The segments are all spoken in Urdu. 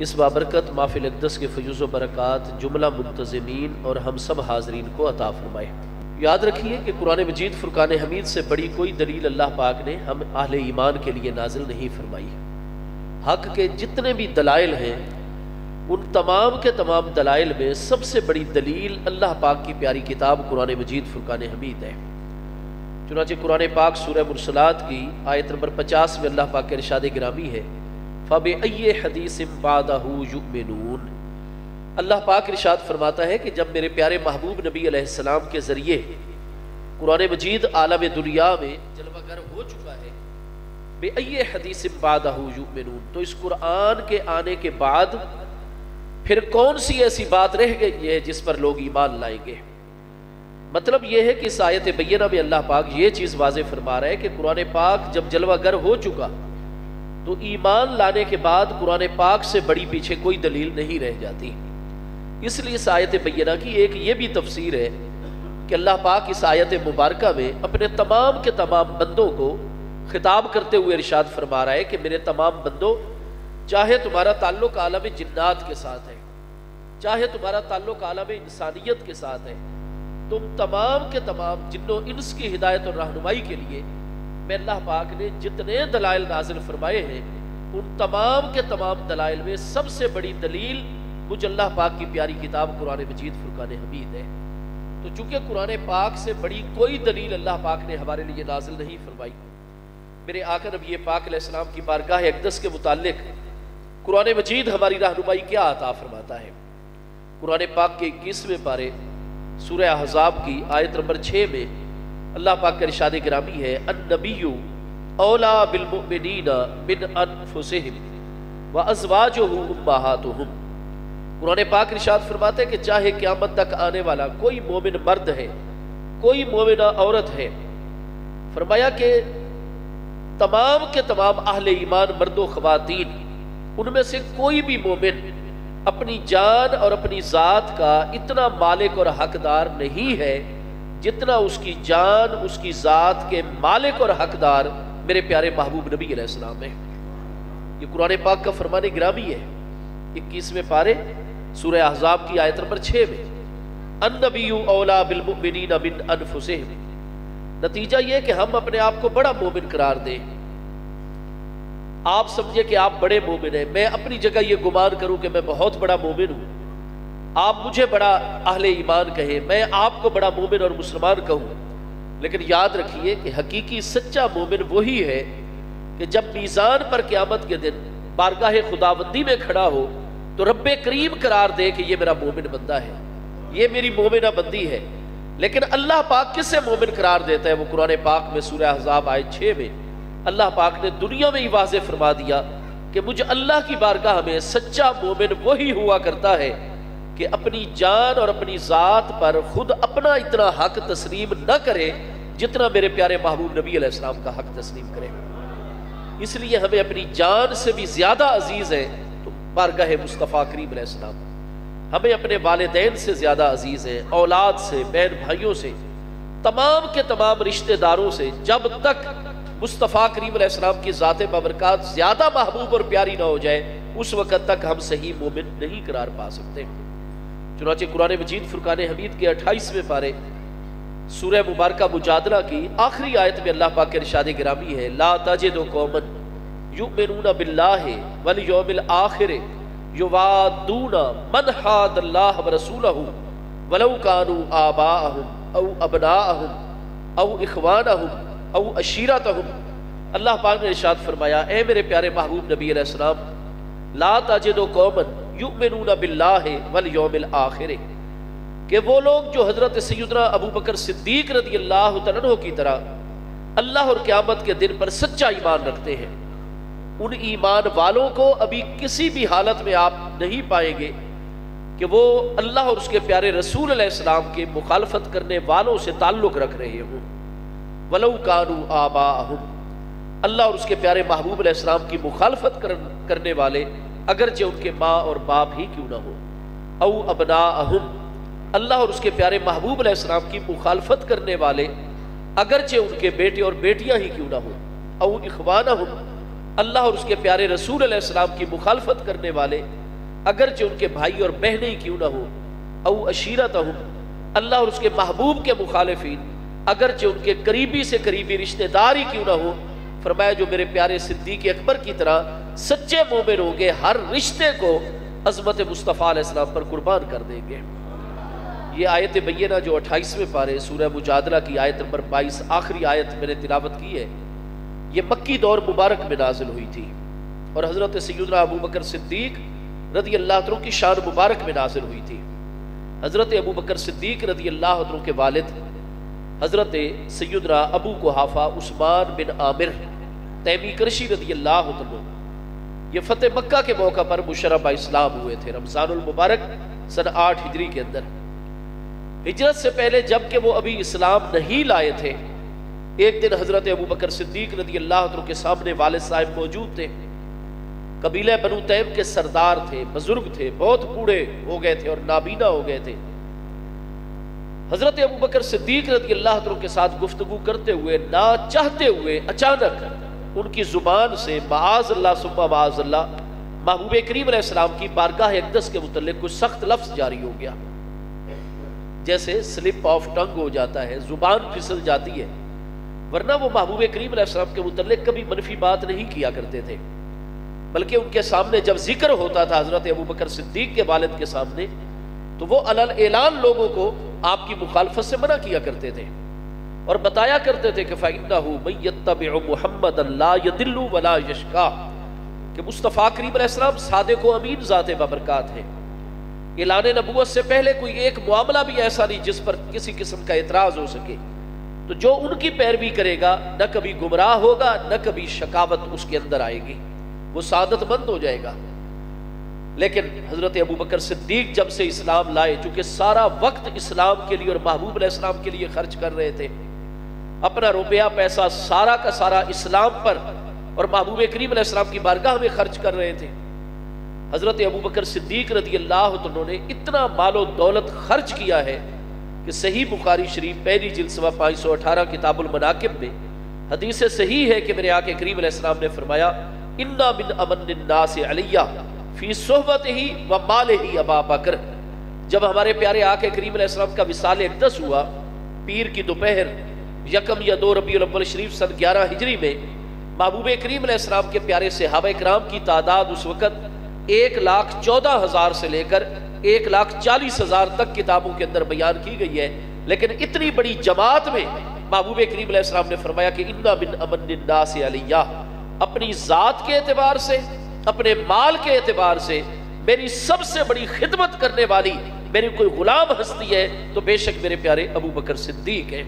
اس بابرکت محفل اقدس کے فیوز و برکات جملہ منتظمین اور ہم سب حاضرین کو عطا فرمائے۔ یاد رکھیے کہ قرآن مجید فرقان حمید سے بڑی کوئی دلیل اللہ پاک نے ہم اہل ایمان کے لیے نازل نہیں فرمائی۔ حق کے جتنے بھی دلائل ہیں ان تمام کے تمام دلائل میں سب سے بڑی دلیل اللہ پاک کی پیاری کتاب قرآن مجید فرقان حمید ہے۔ چنانچہ قرآن پاک سورہ مرسلات کی آیت نمبر 50 میں اللہ پاک کے ارشاد گرامی ہے فَبِأَيِّ حَدِيثٍ بَعْدَهُ يُؤْمِنُونَ۔ اللہ پاک ارشاد فرماتا ہے کہ جب میرے پیارے محبوب نبی علیہ السلام کے ذریعے قرآن مجید عالم دنیا میں جلوہ گر ہو چکا ہے، بِأَيِّ حَدِيثٍ بَعْدَهُ يُؤْمِنُونَ، تو اس قرآن کے آنے کے بعد پھر کون سی ایسی بات رہ گئی ہے جس پر لوگ ایمان لائیں گے؟ مطلب یہ ہے کہ اس آیت بینہ میں اللہ پاک یہ چیز واضح فرما رہا ہے کہ قرآن پاک جب جلوہ گر ہو چکا تو ایمان لانے کے بعد قرآن پاک سے بڑی پیچھے کوئی دلیل نہیں رہ جاتی۔ اس لیے اس آیت بینہ کی ایک یہ بھی تفسیر ہے کہ اللہ پاک اس آیت مبارکہ میں اپنے تمام کے تمام بندوں کو خطاب کرتے ہوئے ارشاد فرما رہا ہے کہ میرے تمام بندوں، چاہے تمہارا تعلق عالم جنات کے ساتھ ہے، چاہے تمہارا تعلق عالم انسانیت کے ساتھ ہے، تم تمام کے تمام جن و انس کی ہدایت اور رہنمائی کے لیے میں اللہ پاک نے جتنے دلائل نازل فرمائے ہیں ان تمام کے تمام دلائل میں سب سے بڑی دلیل مجھ اللہ پاک کی پیاری کتاب قرآن مجید فرقان حمید ہے۔ تو چونکہ قرآن پاک سے بڑی کوئی دلیل اللہ پاک نے ہمارے لیے نازل نہیں فرمائی، میرے آقا نبی پاک علیہ السلام کی بارگاہ اقدس کے متعلق قرآن مجید ہماری رہنمائی کیا عطا فرماتا ہے؟ قرآن پاک کے 21ویں پارے سورہ احزاب کی آیت نمبر 6 میں اللہ پاک کا ارشاد گرامی ہے النبی اولا بالمؤمنین من انفسہم وازواجہ امہاتہم۔ قرآن پاک ارشاد فرماتے ہیں کہ چاہے قیامت تک آنے والا کوئی مومن مرد ہے، کوئی مومنہ عورت ہے، فرمایا کہ تمام کے تمام اہل ایمان مرد و خواتین ان میں سے کوئی بھی مومن اپنی جان اور اپنی ذات کا اتنا مالک اور حقدار نہیں ہے جتنا اس کی جان اس کی ذات کے مالک اور حقدار میرے پیارے محبوب نبی علیہ السلام ہے۔ یہ قرآن پاک کا فرمان گرامی ہے 21ویں پارے سورہ احزاب کی آیت نمبر 6 میں النبی اولا بالمؤمنین من انفسہم۔ نتیجہ یہ کہ ہم اپنے آپ کو بڑا مومن قرار دیں، آپ سمجھے کہ آپ بڑے مومن ہیں، میں اپنی جگہ یہ گمان کروں کہ میں بہت بڑا مومن ہوں، آپ مجھے بڑا اہل ایمان کہیں، میں آپ کو بڑا مومن اور مسلمان کہوں، لیکن یاد رکھیے کہ حقیقی سچا مومن وہی ہے کہ جب میزان پر قیامت کے دن بارگاہ خداوندی میں کھڑا ہو تو رب کریم قرار دے کہ یہ میرا مومن بندہ ہے، یہ میری مومنہ بندی ہے۔ لیکن اللہ پاک کس سے مومن قرار دیتا ہے؟ وہ قرآن پاک میں سورہ احزاب آیت 6 میں اللہ پاک نے دنیا میں ہی واضح فرما دیا کہ مجھ اللہ کی بارگاہ میں سچا مومن وہی ہوا کرتا ہے کہ اپنی جان اور اپنی ذات پر خود اپنا اتنا حق تسلیم نہ کرے جتنا میرے پیارے محبوب نبی علیہ السلام کا حق تسلیم کرے۔ اس لیے ہمیں اپنی جان سے بھی زیادہ عزیز ہے تو بارگاہ مصطفیٰ کریم علیہ السلام، ہمیں اپنے والدین سے زیادہ عزیز ہیں، اولاد سے، بہن بھائیوں سے، تمام کے تمام رشتہ داروں سے، جب تک مصطفیٰ کریم علیہ السلام کی ذات بابرکات زیادہ محبوب اور پیاری نہ ہو جائے اس وقت تک ہم صحیح مومن نہیں قرار پا سکتے۔ چنانچہ قرآن مجید فرقان حمید کے 28ویں پارے سورہ مبارکہ مجادلہ کی آخری آیت میں اللہ پاک کے ارشاد گرامی ہے لا تجد قوما یؤمنون باللہ والیوم الآخر یوادون من حاد اللہ ورسولہ ولو کانوا آباءہم او ابناءہم او اخوانہم او عشیرتہم۔ اللہ پاک نے ارشاد فرمایا اے میرے پیارے محبوب نبی علیہ السلام لا تجد قوما یؤمنون باللہ والیوم الآخر، کہ وہ لوگ جو حضرت سیدنا ابو بکر صدیق رضی اللہ تعالیٰ عنہ کی طرح اللہ اور قیامت کے دن پر سچا ایمان رکھتے ہیں، ان ایمان والوں کو ابھی کسی بھی حالت میں آپ نہیں پائیں گے کہ وہ اللہ اور اس کے پیارے رسول علیہ السلام کے مخالفت کرنے والوں سے تعلق رکھ رہے ہوں۔ وَلَوْ كَانُوا آبَاءَهُمْ، اللہ اور اس کے پیارے محبوب علیہ السلام کی مخالفت کرنے والے اگرچہ ان کے ماں اور باپ ہی کیوں نہ ہو، او ابناءہم، اللہ اور اس کے پیارے محبوب علیہ السلام کی مخالفت کرنے والے اگرچہ ان کے بیٹے اور بیٹیاں ہی کیوں نہ ہو، او اخوانہم، اللہ اور اس کے پیارے رسول علیہ السلام کی مخالفت کرنے والے اگرچہ ان کے بھائی اور بہنیں ہی کیوں نہ ہو، او عشیرتہم، اللہ اور اس کے محبوب کے مخالفین اگرچہ ان کے قریبی سے قریبی رشتہ دار ہی کیوں نہ ہو، فرمایا جو میرے پیارے صدیق اکبر کی طرح سچے مومن ہوں گے ہر رشتے کو عظمت مصطفیٰ علیہ السلام پر قربان کر دیں گے۔ یہ آیت بینہ جو 28ویں پارے سورہ مجادلہ کی آیت نمبر 22 آخری آیت میں نے تلاوت کی ہے، یہ مکی دور مبارک میں نازل ہوئی تھی اور حضرت سیدنا ابو بکر صدیق رضی اللہ عنہ کی شان مبارک میں نازل ہوئی تھی۔ حضرت ابو بکر صدیق رضی اللہ عنہ کے والد حضرت سیدنا ابو قحافہ عثمان بن عامر تیمی کرشی رضی اللہ عنہ یہ فتح مکہ کے موقع پر مشرف اسلام ہوئے تھے رمضان المبارک سن 8 ہجری کے اندر۔ ہجرت سے پہلے جب کہ وہ ابھی اسلام نہیں لائے تھے، ایک دن حضرت ابو بکر صدیق رضی اللہ عنہ کے سامنے والد صاحب موجود تھے۔ قبیلہ بنو تیم کے سردار تھے، بزرگ تھے، بہت بوڑھے ہو گئے تھے اور نابینا ہو گئے تھے۔ حضرت ابو بکر صدیق رضی اللہ عنہ کے ساتھ گفتگو کرتے ہوئے نہ چاہتے ہوئے اچانک ان کی زبان سے معاذ اللہ ثم معاذ اللہ محبوب کریم علیہ السلام کی بارگاہ اقدس کے متعلق کچھ سخت لفظ جاری ہو گیا، جیسے سلپ آف ٹنگ ہو جاتا ہے، زبان پھسل جاتی ہے، ورنہ وہ محبوب کریم علیہ السلام کے متعلق کبھی منفی بات نہیں کیا کرتے تھے، بلکہ ان کے سامنے جب ذکر ہوتا تھا حضرت ابو بکر صدیق کے والد کے سامنے تو وہ علل اعلان لوگوں کو آپ کی مخالفت سے منع کیا کرتے تھے اور بتایا کرتے تھے کہ فَإِنَّهُ مَن يَتَّبِعُ مُحَمَّدًا لَا يَضِلُّ وَلَا يَشْقَىٰ، کہ مصطفیٰ کریم علیہ السلام صادق و امین ذات بابرکات ہیں۔ اعلان نبوت سے پہلے کوئی ایک معاملہ بھی ایسا نہیں جس پر کسی قسم کا اعتراض ہو سکے، تو جو ان کی پیروی کرے گا نہ کبھی گمراہ ہوگا نہ کبھی شقاوت اس کے اندر آئے گی، وہ سعادت مند ہو جائے گا۔ لیکن حضرت ابو بکر صدیق جب سے اسلام لائے، چونکہ سارا وقت اسلام کے لیے اور محبوب علیہ السلام کے لیے خرچ کر رہے تھے، اپنا روپیہ پیسہ سارا کا سارا اسلام پر اور محبوب کریم علیہ السلام کی بارگاہ میں خرچ کر رہے تھے، حضرت ابو بکر صدیق رضی اللہ عنہ نے اتنا مال و دولت خرچ کیا ہے کہ صحیح بخاری شریف پہلی جلد صفحہ 518 کتاب المناقب میں حدیث صحیح ہے کہ میرے آقا کریم علیہ السلام نے فرمایا اِنَّا مِنْ أَمَنِّ النَّاسِ عَلِيَّ فِي صُحْبَتِهِ وَمَالِهِ ابا بکر۔ جب ہمارے پیارے آقا کریم علیہ السلام کا وصال اقدس ہوا پیر کی دوپہر 1 یا 2 ربیع الاول شریف سن 11 ہجری میں، محبوب کریم علیہ السلام کے پیارے صحابہ کرام کی تعداد اس وقت 1,14,000 سے لے کر 1,40,000 تک کتابوں کے اندر بیان کی گئی ہے، لیکن اتنی بڑی جماعت میں محبوب کریم علیہ السلام نے فرمایا کہ اِنَّا مِنْ أَمَنِّ النَّاسِ عَلِيَّ، اپنی ذات کے اعتبار سے، اپنے مال کے اعتبار سے میری سب سے بڑی خدمت کرنے والی میری کوئی غلام ہستی ہے تو بے شک میرے پیارے ابو بکر صدیق ہیں۔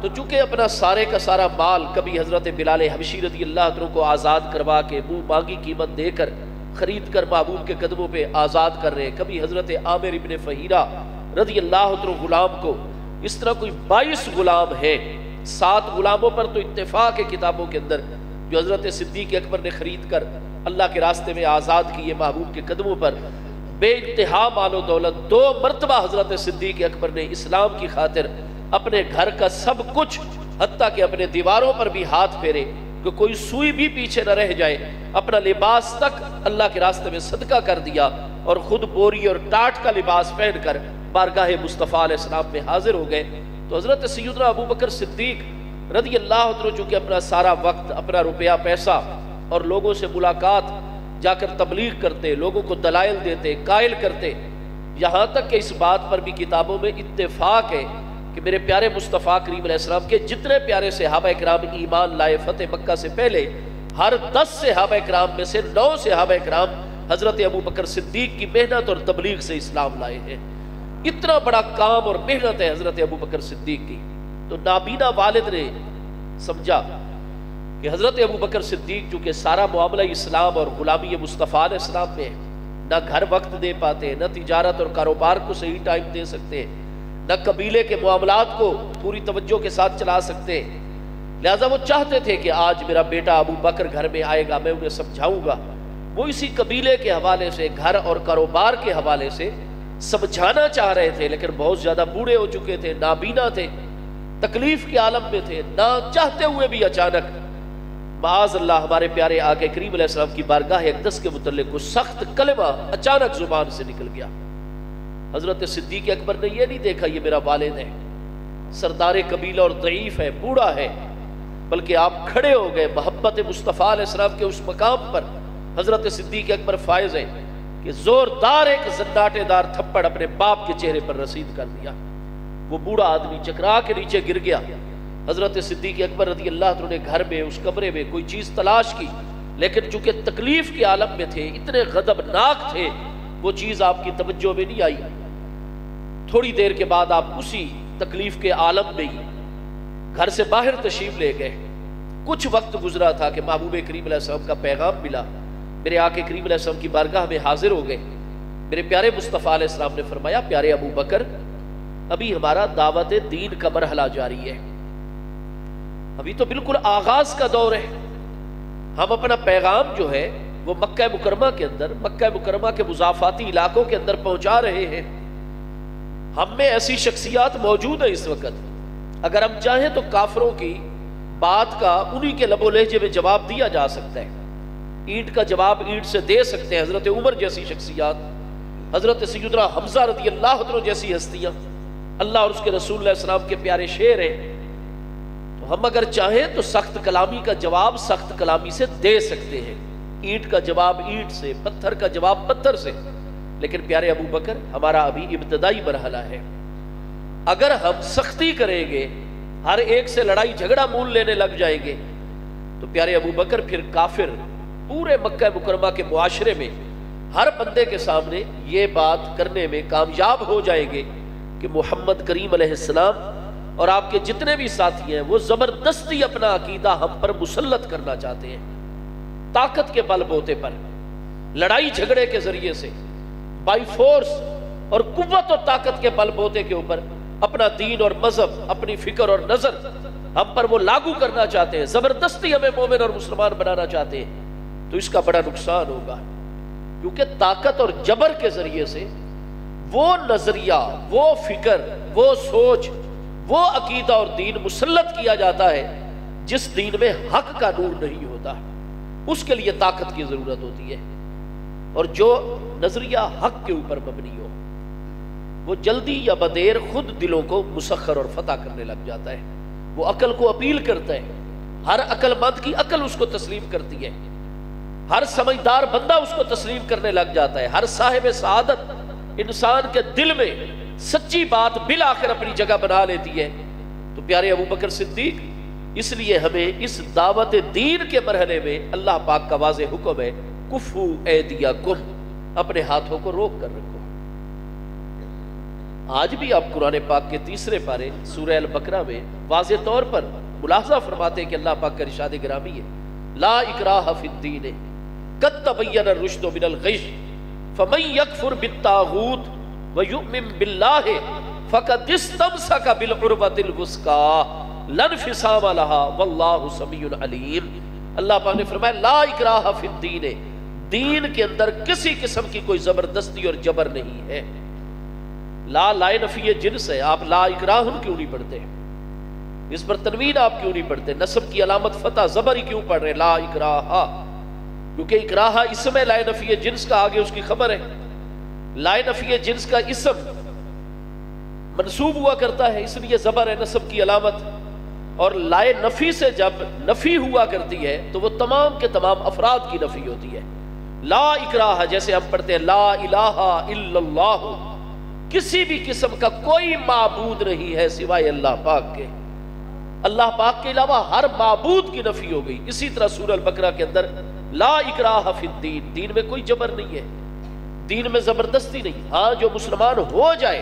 تو چونکہ اپنا سارے کا سارا مال کبھی حضرت بلال حبشی رضی اللہ عنہ کو آزاد کروا کے منہ مانگی قیمت دے کر خرید کر محبوب کے قدموں پہ آزاد کر رہے ہیں، کبھی حضرت عامر ابن فہیرہ رضی اللہ عنہ غلام کو، اس طرح کوئی 22 غلام ہیں، 7 غلاموں پر تو اتفاق ہے کتابوں کے اندر جو حضرت صدیق اکبر نے خرید کر اللہ کے راستے میں آزاد کیے محبوب کے قدموں پر، بے انتہا مال و دولت۔ 2 مرتبہ حضرت صدیق اکبر نے اسلام کی خاطر اپنے گھر کا سب کچھ حتیٰ کہ اپنے دیواروں پر بھی ہاتھ پھیرے کہ کوئی سوئی بھی پیچھے نہ رہ جائے، اپنا لباس تک اللہ کے راستے میں صدقہ کر دیا اور خود بوری اور ٹاٹ کا لباس پہن کر بارگاہ مصطفیٰ علیہ السلام میں حاضر ہو گئے۔ تو حضرت سیدنا ابو بکر صدیق رضی اللہ عنہ چونکہ اپنا سارا وقت، اپنا روپیہ پیسہ اور لوگوں سے ملاقات، جا کر تبلیغ کرتے، لوگوں کو دلائل دیتے، قائل کرتے، یہاں تک کہ اس بات پر بھی کتابوں میں اتفاق ہے کہ میرے پیارے مصطفیٰ کریم علیہ السلام کے جتنے پیارے صحابہ کرام ایمان لائے فتح مکہ سے پہلے، ہر 10 صحابہ کرام میں سے 9 صحابہ کرام حضرت ابو بکر صدیق کی محنت اور تبلیغ سے اسلام لائے ہیں۔ اتنا بڑا کام اور محنت ہے حضرت ابو بکر صدیق کی۔ تو نابینا والد نے سمجھا کہ حضرت ابو بکر صدیق چونکہ سارا معاملہ اسلام اور غلامی مصطفیٰ علیہ السلام میں ہے، نہ گھر وقت دے پاتے، نہ تجارت اور کاروبار کو صحیح ٹائم دے سکتے، نہ قبیلے کے معاملات کو پوری توجہ کے ساتھ چلا سکتے، لہٰذا وہ چاہتے تھے کہ آج میرا بیٹا ابو بکر گھر میں آئے گا، میں انہیں سمجھاؤں گا۔ وہ اسی قبیلے کے حوالے سے، گھر اور کاروبار کے حوالے سے سمجھانا چاہ رہے تھے، لیکن بہت زیادہ بوڑھے ہو چکے تھے، نابینا تھے، تکلیف کے عالم میں تھے، نہ چاہتے ہوئے بھی اچانک معاذ اللہ ہمارے پیارے آقا کریم علیہ السلام کی بارگاہ اقدس کے متعلق کوئی سخت کلمہ اچانک زبان سے نکل گیا. حضرت صدیق اکبر نے یہ نہیں دیکھا یہ میرا والد ہے، سردار قبیلہ اور ضعیف ہے، بوڑھا ہے، بلکہ آپ کھڑے ہو گئے محبت مصطفیٰ علیہ السلام کے اس مقام پر. حضرت صدیق اکبر فائز ہیں کہ زوردار ایک زناٹے دار تھپڑ اپنے باپ کے چہرے پر رسید کر دیا. وہ بوڑھا آدمی چکرا کے نیچے گر گیا. حضرت صدیق اکبر رضی اللہ عنہ نے گھر میں اس کمرے میں کوئی چیز تلاش کی، لیکن چونکہ تکلیف کے عالم میں تھے، اتنے غضبناک تھے، وہ چیز آپ کی توجہ میں نہیں آئی. تھوڑی دیر کے بعد آپ اسی تکلیف کے عالم میں ہی گھر سے باہر تشریف لے گئے. کچھ وقت گزرا تھا کہ محبوب کریم علیہ السلام کا پیغام ملا. میرے آقا کریم علیہ السلام کی بارگاہ میں حاضر ہو گئے. میرے پیارے مصطفیٰ علیہ السلام نے فرمایا، پیارے ابو بکر، ابھی ہمارا دعوت دین کا مرحلہ جاری ہے، ابھی تو بالکل آغاز کا دور ہے. ہم اپنا پیغام جو ہے وہ مکہ مکرمہ کے اندر، مکہ مکرمہ کے مضافاتی علاقوں کے اندر پہنچا رہے ہیں. ہم میں ایسی شخصیات موجود ہیں اس وقت، اگر ہم چاہیں تو کافروں کی بات کا انہی کے لب و لہجے میں جواب دیا جا سکتا ہے. اینٹ کا جواب اینٹ سے دے سکتے ہیں. حضرت عمر جیسی شخصیات، حضرت سیدنا حمزہ رضی اللہ عنہ جیسی ہستیاں، اللہ اور اس کے رسول علیہ السلام کے پیارے شعر ہیں. تو ہم اگر چاہیں تو سخت کلامی کا جواب سخت کلامی سے دے سکتے ہیں، اینٹ کا جواب اینٹ سے، پتھر کا جواب پتھر سے. لیکن پیارے ابو بکر، ہمارا ابھی ابتدائی مرحلہ ہے. اگر ہم سختی کریں گے، ہر ایک سے لڑائی جھگڑا مول لینے لگ جائیں گے، تو پیارے ابو بکر پھر کافر پورے مکہ مکرمہ کے معاشرے میں ہر بندے کے سامنے یہ بات کرنے میں کامیاب ہو جائیں گے کہ محمد کریم علیہ السلام اور آپ کے جتنے بھی ساتھی ہیں وہ زبردستی اپنا عقیدہ ہم پر مسلط کرنا چاہتے ہیں. طاقت کے بل بوتے پر، لڑائی جھگڑے کے ذریعے سے، بائی فورس اور قوت اور طاقت کے بل بوتے کے اوپر اپنا دین اور مذہب، اپنی فکر اور نظر ہم پر وہ لاگو کرنا چاہتے ہیں، زبردستی ہمیں مومن اور مسلمان بنانا چاہتے ہیں. تو اس کا بڑا نقصان ہوگا، کیونکہ طاقت اور جبر کے ذریعے سے وہ نظریہ، وہ فکر، وہ سوچ، وہ عقیدہ اور دین مسلط کیا جاتا ہے جس دین میں حق کا نور نہیں ہوتا. اس کے لیے طاقت کی ضرورت ہوتی ہے. اور جو نظریہ حق کے اوپر مبنی ہو وہ جلدی یا بدیر خود دلوں کو مسخر اور فتح کرنے لگ جاتا ہے. وہ عقل کو اپیل کرتا ہے، ہر عقل مند کی عقل اس کو تسلیم کرتی ہے، ہر سمجھدار بندہ اس کو تسلیم کرنے لگ جاتا ہے. ہر صاحب سعادت انسان کے دل میں سچی بات بالآخر اپنی جگہ بنا لیتی ہے. تو پیارے ابو بکر صدیق، اس لیے ہمیں اس دعوت دین کے مرحلے میں اللہ پاک کا واضح حکم ہے، کفو ایدیکم، اپنے ہاتھوں کو روک کر رکھو. آج بھی آپ قرآن پاک کے 3 پارے سورہ البقرہ میں واضح طور پر ملاحظہ فرماتے ہیں کہ اللہ پاک کا ارشاد گرامی ہے، لا اکراہ فی الدین قد تبین الرشد من الغی فمن یکفر بالطاغوت ویؤمن باللہ فقد استمسک بالعروۃ الوثقی لا انفصام لها واللہ سمیع علیم. اللہ پاک نے فرمایا لا اکراہ فی الدین، دین کے اندر کسی قسم کی کوئی زبردستی اور جبر نہیں ہے. لا لائے نفی جنس ہے. آپ لا اکراہن کیوں نہیں پڑھتے؟ اس پر تنوین آپ کیوں نہیں پڑھتے؟ نصب کی علامت فتح زبر ہی کیوں پڑھ رہے؟ لا اکراہ، کیونکہ اکراہ اسم ہے، لائے نفی جنس کا آگے اس کی خبر ہے. لائے نفی جنس کا اسم منصوب ہوا کرتا ہے، اس لیے زبر ہے نصب کی علامت. اور لائے نفی سے جب نفی ہوا کرتی ہے تو وہ تمام کے تمام افراد کی نفی ہوتی ہے. لا اکراہ جیسے ہم پڑھتے ہیں لا الہ الا اللہ، کسی بھی قسم کا کوئی معبود نہیں ہے سوائے اللہ پاک کے. اللہ پاک کے علاوہ ہر معبود کی نفی ہو گئی. اسی طرح سورہ البقرہ کے اندر لا اکراہ فی الدین، دین میں کوئی جبر نہیں ہے، دین میں زبردستی نہیں. ہاں جو مسلمان ہو جائے،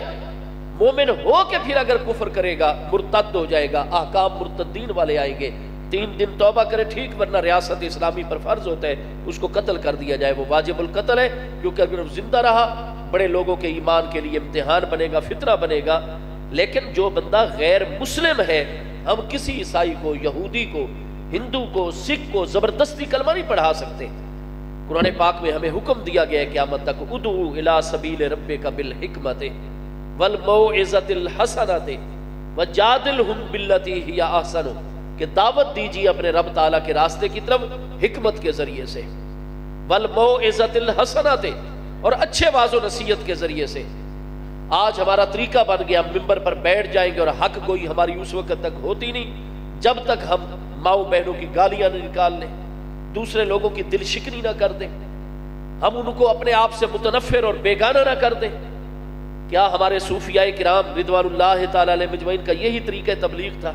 مومن ہو کے پھر اگر کفر کرے گا، مرتد ہو جائے گا، احکام مرتدین والے آئیں گے. 3 دن توبہ کرے ٹھیک، ورنہ ریاست اسلامی پر فرض ہوتا ہے اس کو قتل کر دیا جائے. وہ واجب القتل ہے، کیونکہ اگر وہ زندہ رہا بڑے لوگوں کے ایمان کے لیے امتحان بنے گا، فتنہ بنے گا. لیکن جو بندہ غیر مسلم ہے، ہم کسی عیسائی کو، یہودی کو، ہندو کو، سکھ کو زبردستی کلمہ نہیں پڑھا سکتے. قرآن پاک میں ہمیں حکم دیا گیا ہے قیامت تک، ادعو الی سبیل ربک بالحکمت والموعظۃ الحسنۃ وجادلہم باللتی ہی احسن کہ دعوت دیجیے اپنے رب تعالیٰ کے راستے کی طرف حکمت کے ذریعے سے، والموعظۃ الحسنۃ، اور اچھے واعظ و نصیحت کے ذریعے سے۔ آج ہمارا طریقہ بن گیا ہم ممبر پر بیٹھ جائیں گے اور حق گوئی ہماری اس وقت تک ہوتی نہیں جب تک ہم ماؤں بہنوں کی گالیاں نہ نکال لیں، دوسرے لوگوں کی دل شکنی نہ کر دیں، ہم ان کو اپنے آپ سے متنفر اور بیگانہ نہ کر دیں۔ کیا ہمارے صوفیاء کرام رضوان اللہ تعالی علیہ مجمعین کا یہی طریقہ تبلیغ تھا؟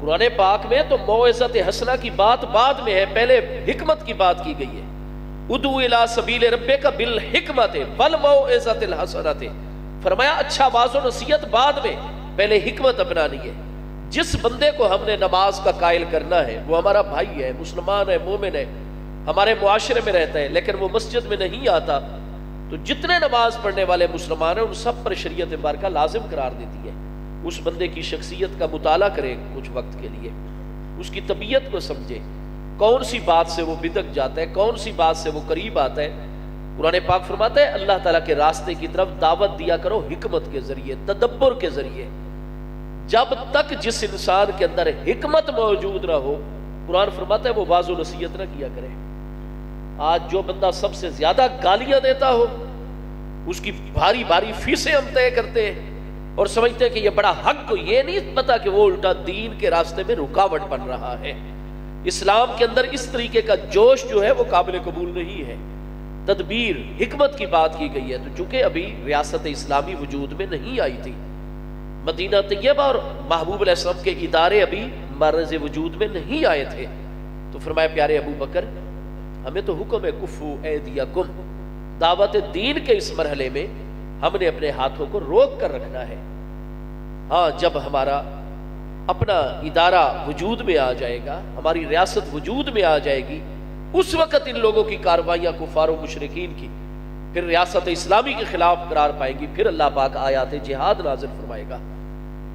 قرآن پاک میں تو موعظۃ حسنہ کی بات بعد میں ہے، پہلے حکمت کی بات کی گئی ہے۔ ادعو الی سبیل ربک بالحکمۃ والموعظۃ الحسنۃ، فرمایا اچھا واعظ و نصیحت بعد میں، پہلے حکمت اپنانی ہے۔ جس بندے کو ہم نے نماز کا قائل کرنا ہے وہ ہمارا بھائی ہے، مسلمان ہے، مومن ہے، ہمارے معاشرے میں رہتا ہے، لیکن وہ مسجد میں نہیں آتا، تو جتنے نماز پڑھنے والے مسلمان ہیں ان سب پر شریعت مبارکہ لازم قرار دیتی ہے۔ اس بندے کی شخصیت کا مطالعہ کرے کچھ وقت کے لیے، اس کی طبیعت کو سمجھے، کون سی بات سے وہ بدک جاتا ہے، کون سی بات سے وہ قریب آتا ہے۔ قرآن پاک فرماتا ہے اللہ تعالیٰ کے راستے کی طرف دعوت دیا کرو حکمت کے ذریعے، تدبر کے ذریعے۔ جب تک جس انسان کے اندر حکمت موجود نہ ہو، قرآن فرماتا ہے وہ واعظ و نصیحت نہ کیا کرے۔ آج جو بندہ سب سے زیادہ گالیاں دیتا ہو، اس کی بھاری بھاری فیسیں ہم طے کرتے ہیں اور سمجھتے ہیں کہ یہ بڑا حق، کو یہ نہیں پتا کہ وہ الٹا دین کے راستے میں رکاوٹ بن رہا ہے۔ اسلام کے اندر اس طریقے کا جوش جو ہے وہ قابل قبول نہیں ہے۔ تدبیر حکمت کی بات کی گئی ہے، تو چونکہ ابھی ریاست اسلامی وجود میں نہیں آئی تھی، مدینہ طیبہ اور محبوب علیہ السلام کے ادارے ابھی مرز وجود میں نہیں آئے تھے، تو فرمایا پیارے ابو بکر ہمیں تو حکم ہے کفو ایدیکم، دعوت دین کے اس مرحلے میں ہم نے اپنے ہاتھوں کو روک کر رکھنا ہے۔ ہاں جب ہمارا اپنا ادارہ وجود میں آ جائے گا، ہماری ریاست وجود میں آ جائے گی، اس وقت ان لوگوں کی کارروائیاں کفار و مشرکین کی پھر ریاست اسلامی کے خلاف قرار پائیں گی، پھر اللہ پاک آیات جہاد نازل فرمائے گا۔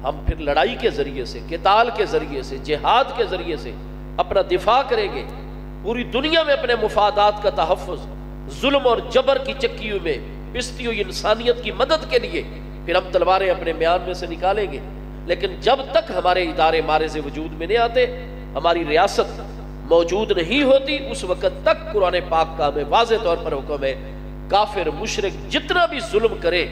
ہم پھر لڑائی کے ذریعے سے، قتال کے ذریعے سے، جہاد کے ذریعے سے اپنا دفاع کریں گے، پوری دنیا میں اپنے مفادات کا تحفظ، ظلم اور جبر کی چکیوں میں پستی ہوئی انسانیت کی مدد کے لیے پھر ہم تلواریں اپنے میان میں سے نکالیں گے۔ لیکن جب تک ہمارے ادارے مارز وجود میں نہیں آتے، ہماری ریاست موجود نہیں ہوتی، اس وقت تک قرآن پاک کا ہمیں واضح طور پر حکم ہے کافر مشرک جتنا بھی ظلم کرے،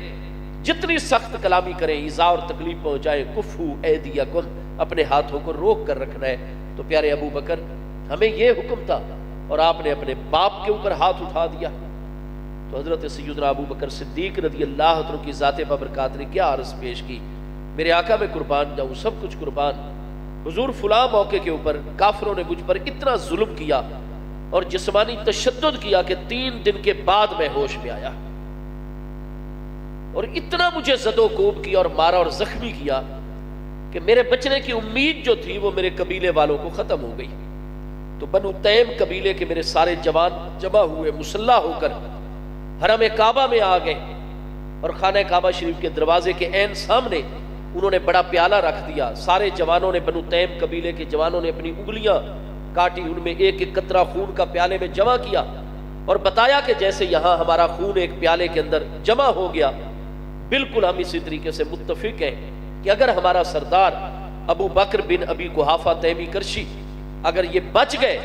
جتنی سخت کلامی کرے، ایذا اور تکلیف پہنچائے، کفو ایدیکم، اپنے ہاتھوں کو روک کر رکھنا ہے۔ تو پیارے ابو بکر ہمیں یہ حکم تھا اور آپ نے اپنے باپ کے اوپر ہاتھ اٹھا دیا، تو حضرت سیدنا ابو بکر صدیق رضی اللہ عنہ کی ذات بابرکات نے کیا عرض پیش کی، میرے آقا میں قربان جاؤں، سب کچھ قربان، حضور فلاں موقع کے اوپر کافروں نے مجھ پر اتنا ظلم کیا اور جسمانی تشدد کیا کہ 3 دن کے بعد میں ہوش میں آیا، اور اتنا مجھے زد و کوب کیا اور مارا اور زخمی کیا کہ میرے بچنے کی امید جو تھی وہ میرے قبیلے والوں کو ختم ہو گئی۔ تو بنو تیم قبیلے کے میرے سارے جوان جمع ہوئے، مسلح ہو کر حرم کعبہ میں آ گئے، اور خانہ کعبہ شریف کے دروازے کے عین سامنے انہوں نے بڑا پیالہ رکھ دیا۔ سارے جوانوں نے، بنو تیم قبیلے کے جوانوں نے اپنی انگلیاں کاٹی، ان میں ایک ایک قطرہ خون کا پیالے میں جمع کیا اور بتایا کہ جیسے یہاں ہمارا خون ایک پیالے کے اندر جمع ہو گیا، بالکل ہم اسی طریقے سے متفق ہیں کہ اگر ہمارا سردار ابو بکر بن ابی قحافہ تیمی کرشی اگر یہ بچ گئے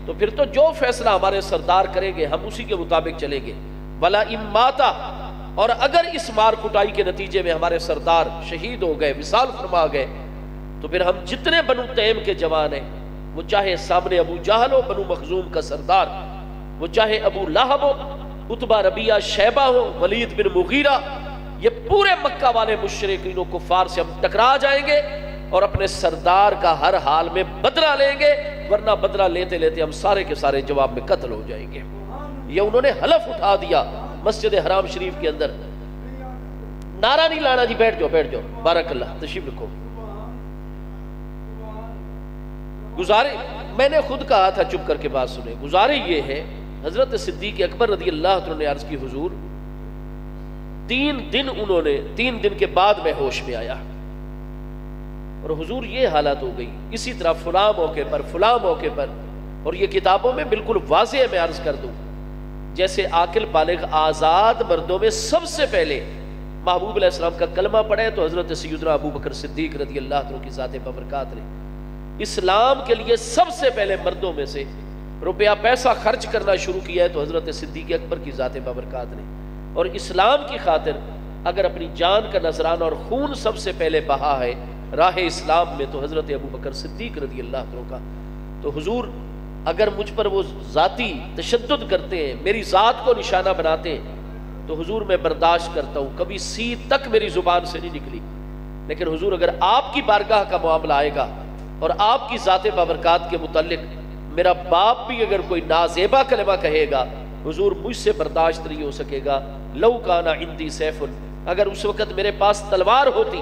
تو پھر تو جو فیصلہ ہمارے سردار کریں گے ہم اسی کے مطابق چلیں گے، ولا اماتا، اور اگر اس مار کٹائی کے نتیجے میں ہمارے سردار شہید ہو گئے، وصال فرما گئے، تو پھر ہم جتنے بنو تیم کے جوان ہیں، وہ چاہے سامنے ابو جہل ہو بنو مخزوم کا سردار، وہ چاہے ابو لہب ہو، عتبہ ربیعہ شیبہ ہو، ولید بن مغیرہ، یہ پورے مکہ والے مشرکین و کفار سے ہم ٹکرا جائیں گے اور اپنے سردار کا ہر حال میں بدلہ لیں گے، ورنہ بدلہ لیتے لیتے ہم سارے کے سارے جواب میں قتل ہو جائیں گے۔ یہ انہوں نے حلف اٹھا دیا مسجد حرام شریف کے اندر۔ نعرہ نہیں لانا جی، بیٹھ جاؤ، بارک اللہ، تشریف رکھو۔ گزارے میں نے خود کہا تھا، چپ کر کے بات سنیں، گزارے یہ ہے، حضرت صدیق اکبر رضی اللہ عنہ نے عرض کی حضور 3 دن کے بعد میں ہوش میں آیا، اور حضور یہ حالت ہو گئی، اسی طرح فلاں موقع پر، اور یہ کتابوں میں بالکل واضح ہے، میں عرض کر دوں، جیسے عاقل بالغ آزاد مردوں میں سب سے پہلے محبوب علیہ السلام کا کلمہ پڑھے تو حضرت سیدنا ابو بکر صدیق رضی اللہ عنہ کی ذات بابرکات نے اسلام کے لیے سب سے پہلے مردوں میں سے روپیہ پیسہ خرچ کرنا شروع کیا ہے تو حضرت صدیق اکبر کی ذات بابرکات نے، اور اسلام کی خاطر اگر اپنی جان کا نذرانہ اور خون سب سے پہلے بہا ہے راہ اسلام میں تو حضرت ابو بکر صدیق رضی اللہ عنہ کا۔ تو حضور اگر مجھ پر وہ ذاتی تشدد کرتے ہیں، میری ذات کو نشانہ بناتے ہیں تو حضور میں برداشت کرتا ہوں، کبھی سی تک میری زبان سے نہیں نکلی، لیکن حضور اگر آپ کی بارگاہ کا معاملہ آئے گا اور آپ کی ذات بابرکات کے متعلق میرا باپ بھی اگر کوئی نازیبا کلمہ کہے گا حضور مجھ سے برداشت نہیں ہو سکے گا۔ لو کان عندی سیف، اگر اس وقت میرے پاس تلوار ہوتی،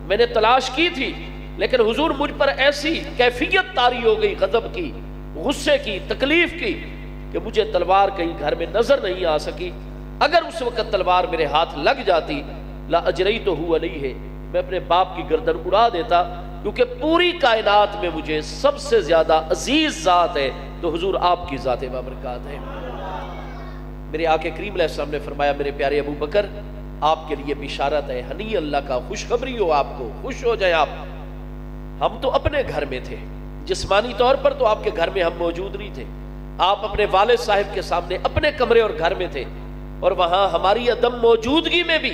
میں نے تلاش کی تھی، لیکن حضور مجھ پر ایسی کیفیت طاری ہو گئی غضب کی، غصے کی، تکلیف کی کہ مجھے تلوار کہیں گھر میں نظر نہیں آ سکی۔ اگر اس وقت تلوار میرے ہاتھ لگ جاتی لا اجریتہ علیہ، میں اپنے باپ کی گردن اڑا دیتا، کیونکہ پوری کائنات میں مجھے سب سے زیادہ عزیز ذات ہے تو حضور آپ کی ذات بابرکات ہے۔ میرے آقا کریم علیہ السلام نے فرمایا میرے پیارے ابو بکر آپ کے لیے بشارت ہے، ہنی اللہ کا، خوشخبری ہو، آپ کو خوش ہو جائیں آپ۔ ہم تو اپنے گھر میں تھے، جسمانی طور پر تو آپ کے گھر میں ہم موجود نہیں تھے، آپ اپنے والد صاحب کے سامنے اپنے کمرے اور گھر میں تھے، اور وہاں ہماری عدم موجودگی میں بھی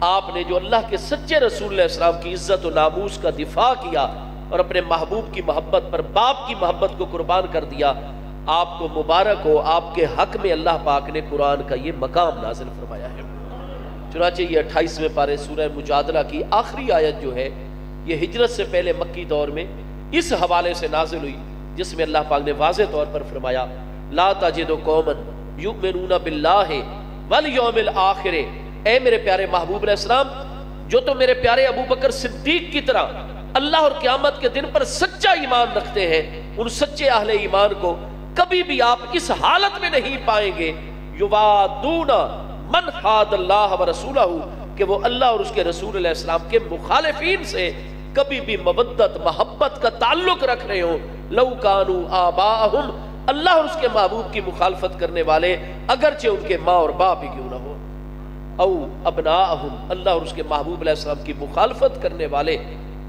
آپ نے جو اللہ کے سچے رسول علیہ السلام کی عزت و ناموس کا دفاع کیا اور اپنے محبوب کی محبت پر باپ کی محبت کو قربان کر دیا، آپ کو مبارک ہو، آپ کے حق میں اللہ پاک نے قرآن کا یہ مقام نازل فرمایا ہے۔ چنانچہ یہ 28ویں پارے سورہ مجادلہ کی آخری آیت جو ہے یہ ہجرت سے پہلے مکی دور میں اس حوالے سے نازل ہوئی، جس میں اللہ پاک نے واضح طور پر فرمایا لا تجد قوما یؤمنون باللہ والیوم الآخر، اے میرے پیارے محبوب علیہ السلام جو تو میرے پیارے ابو بکر صدیق کی طرح اللہ اور قیامت کے دن پر سچا ایمان رکھتے ہیں، ان سچے اہل ایمان کو کبھی بھی آپ اس حالت میں نہیں پائیں گے یوادون من حاد اللہ ورسولہ کہ وہ اللہ اور اس کے رسول علیہ السلام کے مخالفین سے کبھی بھی مودت محبت کا تعلق رکھ رہے ہوں، لو کانوا آباءہم، اللہ اور اس کے محبوب کی مخالفت کرنے والے اگرچہ ان کے ماں اور باپ ہی کیوں نہ ہو، او ابناءہم، اللہ اور اس کے محبوب علیہ السلام کی مخالفت کرنے والے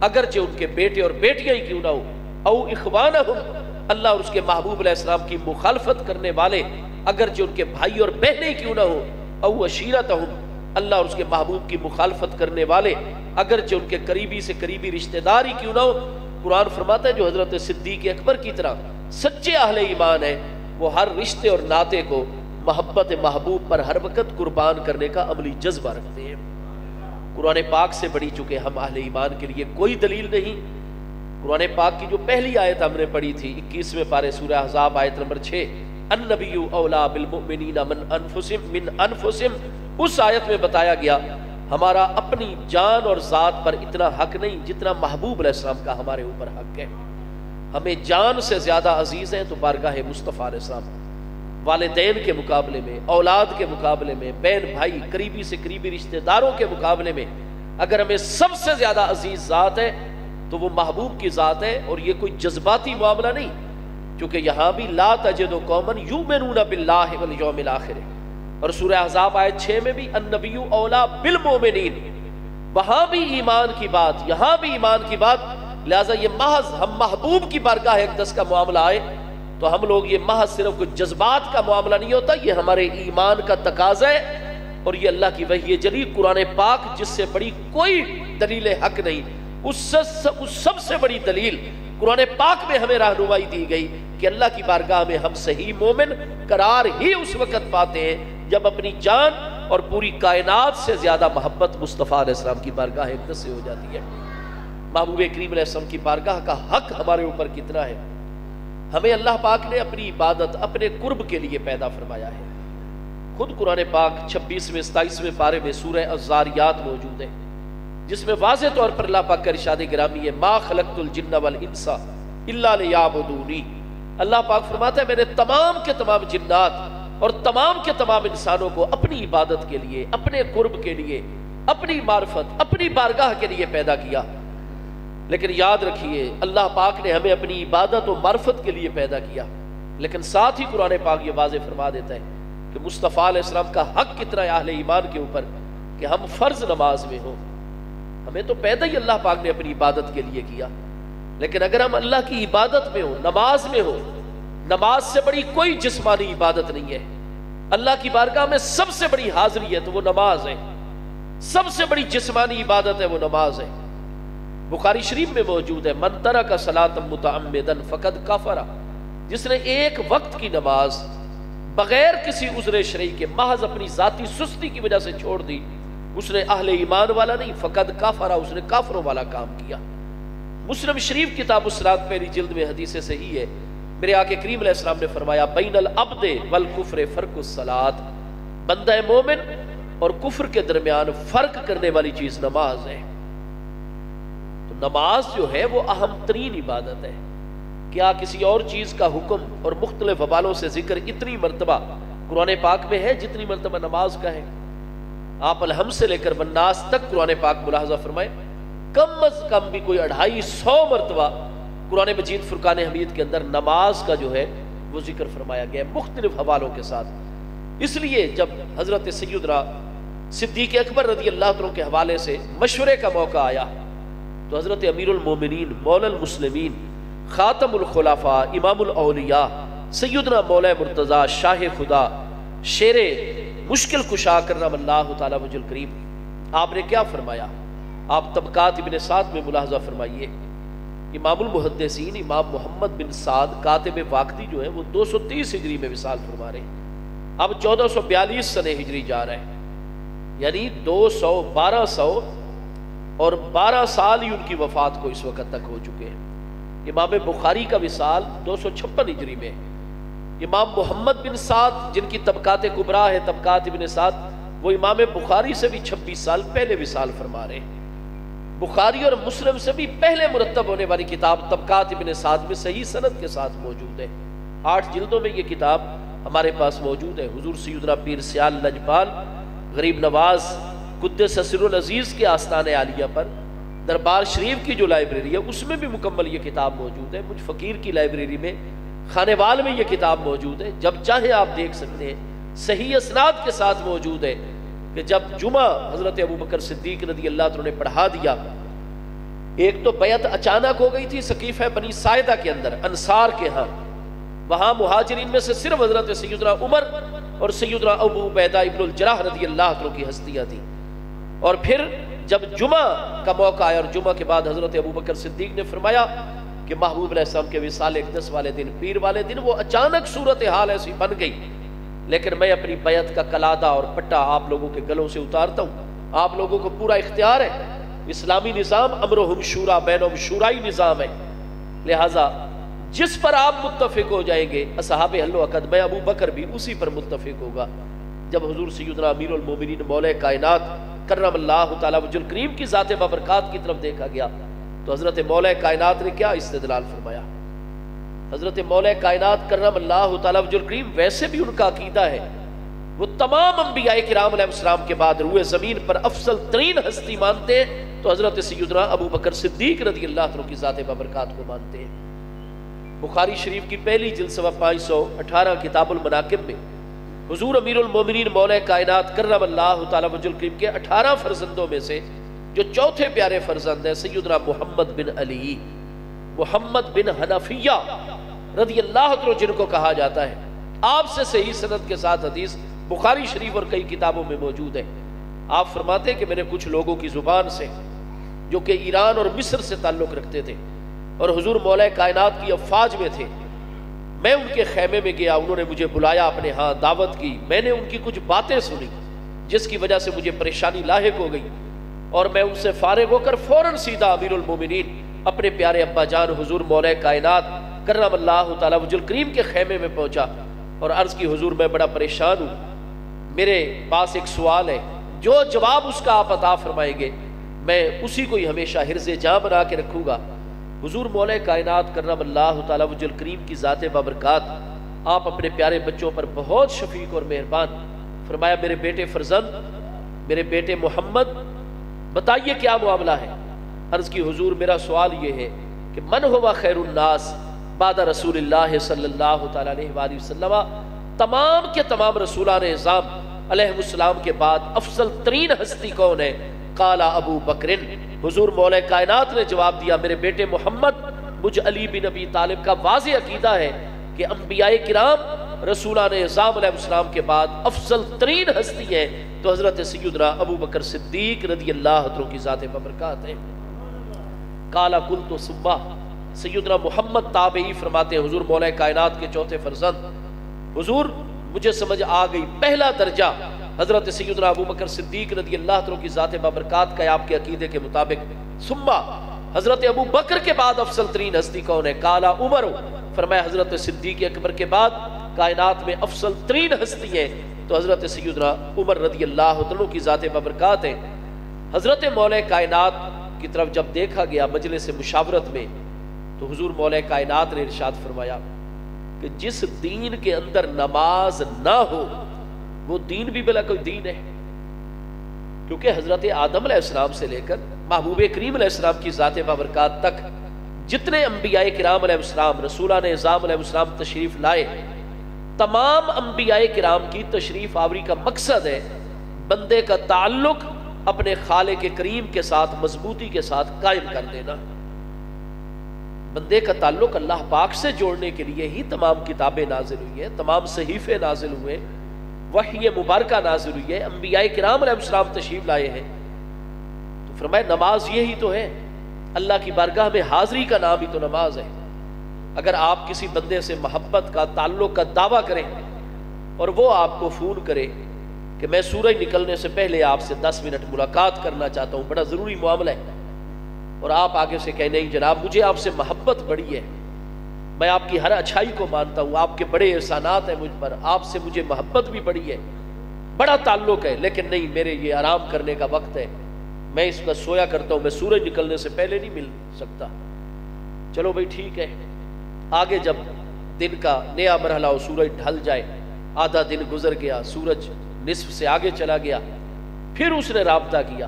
اگرچہ ان کے بیٹے اور بیٹیاں ہی کیوں نہ ہو، او اخوانہم، اللہ اور اس کے محبوب علیہ السلام کی مخالفت کرنے والے اگرچہ ان کے بھائی اور بہنیں کیوں نہ ہو، او عشیرتہم، اللہ اور اس کے محبوب کی مخالفت کرنے والے اگرچہ ان کے قریبی سے قریبی رشتہ داری کیوں نہ ہو۔ قرآن فرماتا ہے جو حضرت صدیق اکبر کی طرح سچے اہل ایمان ہیں وہ ہر رشتے اور ناطے کو محبت محبوب پر ہر وقت قربان کرنے کا عملی جذبہ رکھتے ہیں۔ قرآن پاک سے بڑی چکے ہم اہل ایمان کے لیے کوئی دلیل نہیں۔ قرآن پاک کی جو پہلی آیت ہم نے پڑھی تھی 21ویں پارے سورہ احزاب آیت نمبر 6 النبی اولا بالمؤمنین من انفسہم، اس آیت میں بتایا گیا ہمارا اپنی جان اور ذات پر اتنا حق نہیں جتنا محبوب علیہ السلام کا ہمارے اوپر حق ہے۔ ہمیں جان سے زیادہ عزیز ہیں تو بارگاہ مصطفیٰ علیہ السلام، والدین کے مقابلے میں، اولاد کے مقابلے میں، بہن بھائی قریبی سے قریبی رشتہ داروں کے مقابلے میں اگر ہمیں سب سے زیادہ عزیز ذات ہے تو وہ محبوب کی ذات ہے، اور یہ کوئی جذباتی معاملہ نہیں، کیونکہ یہاں بھی لا تجد قوما یؤمنون باللہ والیوم الآخر، اور سورہ احزاب آیت 6 میں بھی النبی اولا بالمؤمنین، وہاں بھی ایمان کی بات، یہاں بھی ایمان کی بات، لہٰذا یہ محض ہم محبوب کی بارگاہ اقدس کا معاملہ آئے تو ہم لوگ یہ محض صرف کوئی جذبات کا معاملہ نہیں ہوتا، یہ ہمارے ایمان کا تقاضا ہے، اور یہ اللہ کی وحی جلی قرآن پاک جس سے بڑی کوئی دلیل حق نہیں، اس سب سے بڑی دلیل قرآن پاک میں ہمیں رہنمائی دی گئی کہ اللہ کی بارگاہ میں ہم صحیح مومن قرار ہی اس وقت پاتے ہیں جب اپنی جان اور پوری کائنات سے زیادہ محبت مصطفیٰ علیہ السلام کی بارگاہ اقدس سے ہو جاتی ہے۔ محبوب کریم علیہ السلام کی بارگاہ کا حق ہمارے اوپر کتنا ہے؟ ہمیں اللہ پاک نے اپنی عبادت اپنے قرب کے لیے پیدا فرمایا ہے۔ خود قرآن پاک 26ویں 27ویں پارے میں سورہ الذاریات موجود ہے، جس میں واضح طور پر اللہ پاک کا ارشاد گرامی ہے ما خلقت الجن والانس الا لیعبدونی، اللہ پاک فرماتا ہے میں نے تمام کے تمام جنات اور تمام کے تمام انسانوں کو اپنی عبادت کے لیے، اپنے قرب کے لیے، اپنی معرفت، اپنی بارگاہ کے لیے پیدا کیا۔ لیکن یاد رکھیے اللہ پاک نے ہمیں اپنی عبادت و معرفت کے لیے پیدا کیا، لیکن ساتھ ہی قرآن پاک یہ واضح فرما دیتا ہے کہ مصطفیٰ علیہ السلام کا حق کتنا ہے اہل ایمان کے اوپر، کہ ہم فرض نماز میں ہوں. ہمیں تو پیدا ہی اللہ پاک نے اپنی عبادت کے لیے کیا، لیکن اگر ہم اللہ کی عبادت میں ہوں، نماز میں ہوں، نماز سے بڑی کوئی جسمانی عبادت نہیں ہے. اللہ کی بارگاہ میں سب سے بڑی حاضری ہے تو وہ نماز ہے، سب سے بڑی جسمانی عبادت ہے وہ نماز ہے. بخاری شریف میں موجود ہے من ترک صلاۃ متعمدا فقد کفر، جس نے ایک وقت کی نماز بغیر کسی عذر شرعی کے محض اپنی ذاتی سستی کی وجہ سے چھوڑ دی، اس نے اہل ایمان والا نہیں، فقد کفر، اس نے کافروں والا کام کیا. مسلم شریف کتاب الصلاۃ پہلی جلد میں حدیث صحیح ہے، میرے آقا کریم علیہ السلام نے فرمایا بین العبد والکفر فرق الصلاۃ، بندہ مومن اور کفر کے درمیان فرق کرنے والی چیز نماز ہے. تو نماز جو ہے وہ اہم ترین عبادت ہے. کیا کسی اور چیز کا حکم اور مختلف حوالوں سے ذکر اتنی مرتبہ قرآن پاک میں ہے جتنی مرتبہ نماز کا ہے؟ آپ الحمد سے لے کر والناس تک قرآن پاک ملاحظہ فرمائے، کم از کم بھی کوئی 250 مرتبہ قرآن مجید فرقان حمید کے اندر نماز کا جو ہے وہ ذکر فرمایا گیا مختلف حوالوں کے ساتھ. اس لیے جب حضرت سیدنا صدیق اکبر رضی اللہ عنہ کے حوالے سے مشورے کا موقع آیا تو حضرت امیر المومنین مولا المسلمین خاتم الخلفاء امام الاولیاء سیدنا مولا مرتضی شاہ خدا شیر مشکل کشا کرم اللہ تعالی وجہ الکریم، آپ نے کیا فرمایا؟ آپ طبقات ابن سعد میں ملاحظہ فرمائیے، امام المحدثین امام محمد بن سعد کاتب واقدی جو ہے وہ 230 ہجری میں وصال فرما رہے ہیں، اب 1442 سنے ہجری جا رہے ہیں، یعنی 1200 اور 12 سال ہی ان کی وفات کو اس وقت تک ہو چکے ہیں. امام بخاری کا وصال 256 ہجری میں، امام محمد بن سعد جن کی طبقات کبریٰ ہے طبقات ابن سعد، وہ امام بخاری سے بھی 26 سال پہلے وصال فرما رہے ہیں. بخاری اور مسلم سے بھی پہلے مرتب ہونے والی کتاب طبقات ابن سعد میں صحیح سند کے ساتھ موجود ہے. 8 جلدوں میں یہ کتاب ہمارے پاس موجود ہے. حضور سیدنا پیر سیال لجپال غریب نواز قدس سر العزیز کے آستان عالیہ پر دربار شریف کی جو لائبریری ہے اس میں بھی مکمل یہ کتاب موجود ہے. مجھ فقیر کی لائبریری میں خانے وال میں یہ کتاب موجود ہے، جب چاہیں آپ دیکھ سکتے ہیں. صحیح اسناد کے ساتھ موجود ہے کہ جب جمعہ حضرت ابوبکر صدیق رضی اللہ عنہ نے پڑھا دیا، ایک تو بیعت اچانک ہو گئی تھی سقیفہ بنی ساعدہ کے اندر انصار کے ہاں، وہاں مہاجرین میں سے صرف حضرت سیدنا عمر اور سیدنا ابو عبیدہ ابن الجراح رضی اللہ عنہ کی ہستیاں تھیں. اور پھر جب جمعہ کا موقع آیا اور جمعہ کے بعد حضرت ابوبکر صدیق نے فرمایا کہ محبوب علیہ السلام کے وصال اقدس والے دن پیر والے دن وہ اچانک صورتحال ایسی بن گئی، لیکن میں اپنی بیعت کا کلادہ اور پٹا آپ لوگوں کے گلوں سے اتارتا ہوں. آپ لوگوں کو پورا اختیار ہے، اسلامی نظام امرہم شورا بینہم شورائی نظام ہے، لہٰذا جس پر آپ متفق ہو جائیں گے اصحاب حل و عقد میں ابو بکر بھی اسی پر متفق ہوگا. جب حضور سیدنا امیر المومنین مولا کائنات کرم اللہ تعالی وجہ الکریم کی ذات بابرکات کی طرف دیکھا گیا تو حضرت مولا کائنات نے کیا استدلال فرمایا؟ حضرت مولا کائنات کرم اللہ تعالی وجہ الکریم ویسے بھی ان کا عقیدہ ہے وہ تمام انبیاء کرام علیہ السلام کے بعد روئے زمین پر افضل ترین ہستی مانتے ہیں تو حضرت سیدنا ابو بکر صدیق رضی اللہ عنہ کی ذات بابرکات کو مانتے ہیں. بخاری شریف کی پہلی جلد صفحہ 518 کتاب المناقب میں حضور امیر المومنین مولا کائنات کرم اللہ تعالی وجہ الکریم کے 18 فرزندوں میں سے جو چوتھے پیارے فرزند ہیں سیدنا محمد بن علی محمد بن حنفیہ رضی اللہ عنہ جن کو کہا جاتا ہے، آپ سے صحیح سند کے ساتھ حدیث بخاری شریف اور کئی کتابوں میں موجود ہے. آپ فرماتے ہیں کہ میں نے کچھ لوگوں کی زبان سے جو کہ ایران اور مصر سے تعلق رکھتے تھے اور حضور مولا کائنات کی افواج میں تھے، میں ان کے خیمے میں گیا، انہوں نے مجھے بلایا اپنے ہاں، دعوت کی، میں نے ان کی کچھ باتیں سنی جس کی وجہ سے مجھے پریشانی لاحق ہو گئی اور میں ان سے فارغ ہو کر فوراً سیدھا امیر المومنین اپنے پیارے ابا جان حضور مولا کائنات کرم اللہ تعالی وجہ الکریم کے خیمے میں پہنچا اور عرض کی حضور میں بڑا پریشان ہوں، میرے پاس ایک سوال ہے، جو جواب اس کا آپ عطا فرمائیں گے میں اسی کو ہی ہمیشہ حرز جاں بنا کے رکھوں گا. حضور مولا کائنات کرم اللہ تعالی وجہ الکریم کی ذات بابرکات آپ اپنے پیارے بچوں پر بہت شفیق اور مہربان. فرمایا میرے بیٹے فرزند، میرے بیٹے محمد، بتائیے کیا معاملہ ہے؟ عرض کی حضور میرا سوال یہ ہے کہ من ہوا خیر الناس بعد رسول اللہ صلی اللہ تعالی علیہ وآلہ وسلم، تمام کے تمام رسولان اعظام علیہ السلام کے بعد افضل ترین ہستی کون ہے؟ قال ابو بکر، حضور مولا کائنات نے جواب دیا میرے بیٹے محمد، مجھ علی بن ابی طالب کا واضح عقیدہ ہے کہ انبیاء کرام رسولان اعظام علیہ السلام کے بعد افضل ترین ہستی ہیں تو حضرت سیدنا ابو بکر صدیق رضی اللہ عنہ کی ذات ببرکات ہے۔ قال قلت صبح، سیدنا محمد تابعی فرماتے ہیں حضور مولا کائنات کے چوتھے فرزند، حضور مجھے سمجھ آ گئی پہلا درجہ حضرت سیدنا ابو بکر صدیق رضی اللہ عنہ کی ذات بابرکات کا آپ کے عقیدے کے مطابق۔ ثم حضرت ابو بکر کے بعد افضل ترین ہستی کون ہے؟ قال عمر، فرمایا حضرت صدیق اکبر کے بعد کائنات میں افضل ترین ہستی ہے تو حضرت سیدنا عمر رضی اللہ عنہ کی ذات بابرکات ہے۔ حضرت مولا کائنات کی طرف جب دیکھا گیا مجلس مشاورت میں تو حضور مولا کائنات نے ارشاد فرمایا کہ جس دین کے اندر نماز نہ ہو وہ دین بھی بلا کوئی دین ہے، کیونکہ حضرت آدم علیہ السلام سے لے کر محبوب کریم علیہ السلام کی ذات بابرکات تک جتنے انبیاء کرام علیہ السلام رسولان اعظام علیہ السلام تشریف لائے، تمام انبیاء کرام کی تشریف آوری کا مقصد ہے بندے کا تعلق اپنے خالق کریم کے ساتھ مضبوطی کے ساتھ قائم کر دینا۔ بندے کا تعلق اللہ پاک سے جوڑنے کے لیے ہی تمام کتابیں نازل ہوئی ہیں، تمام صحیفے نازل ہوئے، وحی مبارکہ نازل ہوئی ہے، انبیاء کرام علیہ السلام تشریف لائے ہیں۔ تو فرمایا نماز یہی تو ہے، اللہ کی بارگاہ میں حاضری کا نام ہی تو نماز ہے۔ اگر آپ کسی بندے سے محبت کا تعلق کا دعویٰ کریں اور وہ آپ کو فون کرے کہ میں سورج نکلنے سے پہلے آپ سے 10 منٹ ملاقات کرنا چاہتا ہوں، بڑا ضروری معاملہ ہے، اور آپ آگے سے کہیں نہیں جناب مجھے آپ سے محبت بڑی ہے، میں آپ کی ہر اچھائی کو مانتا ہوں، آپ کے بڑے احسانات ہیں مجھ پر، آپ سے مجھے محبت بھی بڑی ہے، بڑا تعلق ہے، لیکن نہیں میرے یہ آرام کرنے کا وقت ہے، میں اس کا سویا کرتا ہوں، میں سورج نکلنے سے پہلے نہیں مل سکتا۔ چلو بھائی ٹھیک ہے، آگے جب دن کا نیا مرحلہ ہو، سورج ڈھل جائے، آدھا دن گزر گیا، سورج نصف سے آگے چلا گیا، پھر اس نے رابطہ کیا،